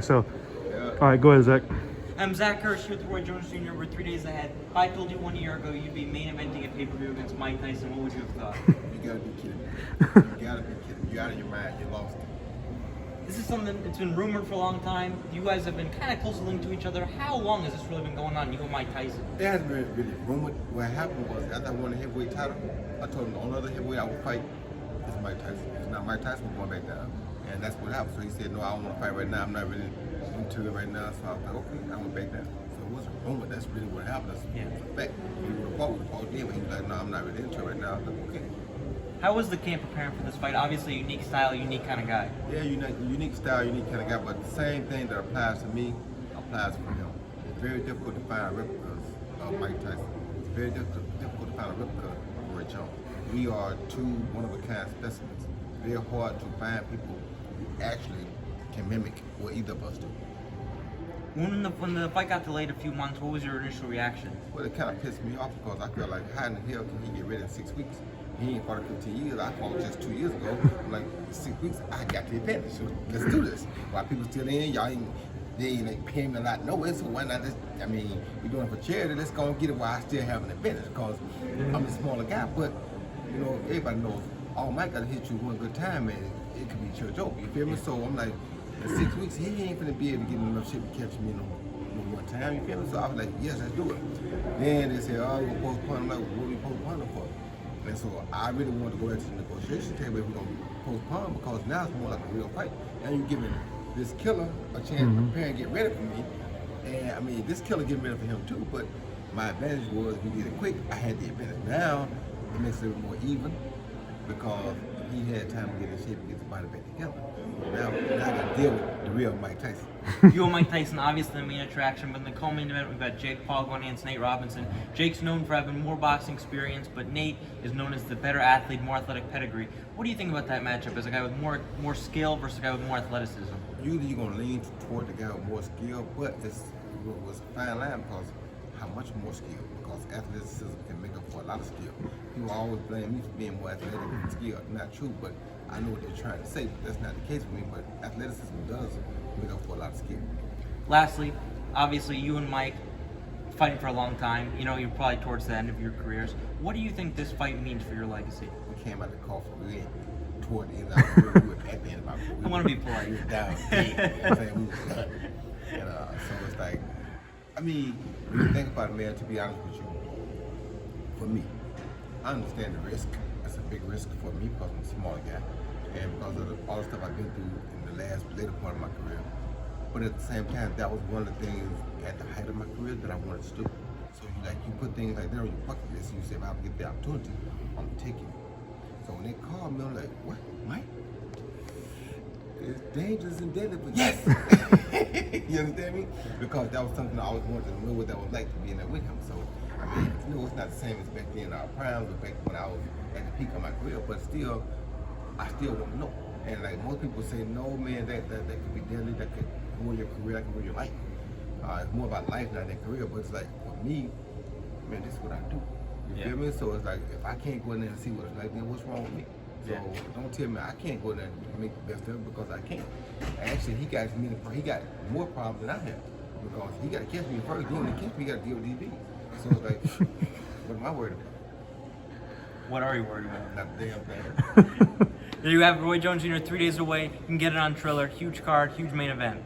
So, all right, go ahead, Zach. I'm Zach Hirsch with Roy Jones Jr. We're 3 days ahead. If I told you 1 year ago you'd be main eventing a pay-per-view against Mike Tyson, what would you have thought? You gotta be kidding me. You gotta be kidding me. You're out of your mind. You lost it. This is something that's been rumored for a long time. You guys have been kind of closely linked to each other. How long has this really been going on, you and Mike Tyson? It hasn't been really rumored. What happened was after I won the heavyweight title, I told him the only other heavyweight I would fight is Mike Tyson. If not Mike Tyson, we're going back down. And that's what happened. So he said, no, I don't want to fight right now. I'm not really into it right now. So I was like, okay, I went back down. So it wasn't rumored. That's really what happened. That's a fact. He would have fought then, but he was like, no, I'm not really into it right now. I was like, okay. How was the camp preparing for this fight? Obviously, unique style, unique kind of guy. Yeah, unique style, unique kind of guy, but the same thing that applies to me applies for him. It's very difficult to find replicas of Mike Tyson. It's very difficult to find a replica of Roy Jones. We are two one-of-a-kind specimens. It's very hard to find people who actually can mimic what either of us do. When the fight got delayed a few months, what was your initial reaction? Well, it kind of pissed me off because I felt like, how in the hell can he get ready in 6 weeks? He ain't fought in 15 years. I fought just 2 years ago. I'm like, 6 weeks, I got the advantage. So let's do this. While people still in, y'all ain't, they ain't like paying me a lot. No, so why not just, I mean, we're doing it for charity. Let's go and get it while I still have an advantage because I'm a smaller guy. But, you know, everybody knows, all Mike got to hit you one good time, man. It could be church over. You feel me? So I'm like, in 6 weeks, he ain't gonna be able to get enough shit to catch me no one time. You feel me? So I was like, yes, let's do it. Then they said, oh, we're postponing. I'm like, what are we postponing for? And so I really wanted to go into the negotiation table if we're gonna postpone because now it's more like a real fight. And you're giving this killer a chance to prepare and get ready for me. And I mean, this killer getting ready for him too, but my advantage was we did it quick. I had the advantage. Now it makes it a little more even because he had time to get in shape and get his body back together. Now I got to deal with the real Mike Tyson. You and Mike Tyson, obviously the main attraction, but in the co-main event, we've got Jake Paul going against Nate Robinson. Jake's known for having more boxing experience, but Nate is known as the better athlete, more athletic pedigree. What do you think about that matchup as a guy with more skill versus a guy with more athleticism? Usually you're going to lean toward the guy with more skill, but it's a fine line because how much more skill? Because athleticism can make up for a lot of skill. People always blame me for being more athletic than skill. Not true, but I know what they're trying to say, but that's not the case for me. But athleticism does make up for a lot of skill. Lastly, obviously you and Mike fighting for a long time. You know, you're probably towards the end of your careers. What do you think this fight means for your legacy? We came out the coffin. We ain't toward the end of our career. We were at the end of our career. I want to be polite. We were down dead. You know what I'm saying? We was done. And so it's like, I mean, when you think about it, man, to be honest with you, for me, I understand the risk. It's a big risk for me because I'm a smaller guy. And because of all the stuff I've been through in the later part of my career. But at the same time, that was one of the things at the height of my career that I wanted to do. So you put things like that on your bucket list and you say, if I ever get the opportunity, I'm taking it. So when they called me, I'm like, what, Mike? It's dangerous and deadly, but yes! You understand me? Because that was something I always wanted to know what that was like to be in there with him. So, I mean, you know, it's not the same as back then in our primes or back when I was at the peak of my career, but still, I still want to know. And like most people say, no, man, that could be deadly, that could ruin your career, that could ruin your life. It's more about life not than career, but it's like, for me, man, this is what I do. You feel me? So it's like, if I can't go in there and see what it's like, then what's wrong with me? So don't tell me I can't go in there and make the best of it because I can't. Actually, he got more problems than I have because he got to catch me first. Then when he catch me, he got to deal with DB. So it's like, what am I worried about? What are you worried about? Not a damn thing. There you have it, Roy Jones Jr. 3 days away. You can get it on Triller. Huge card, huge main event.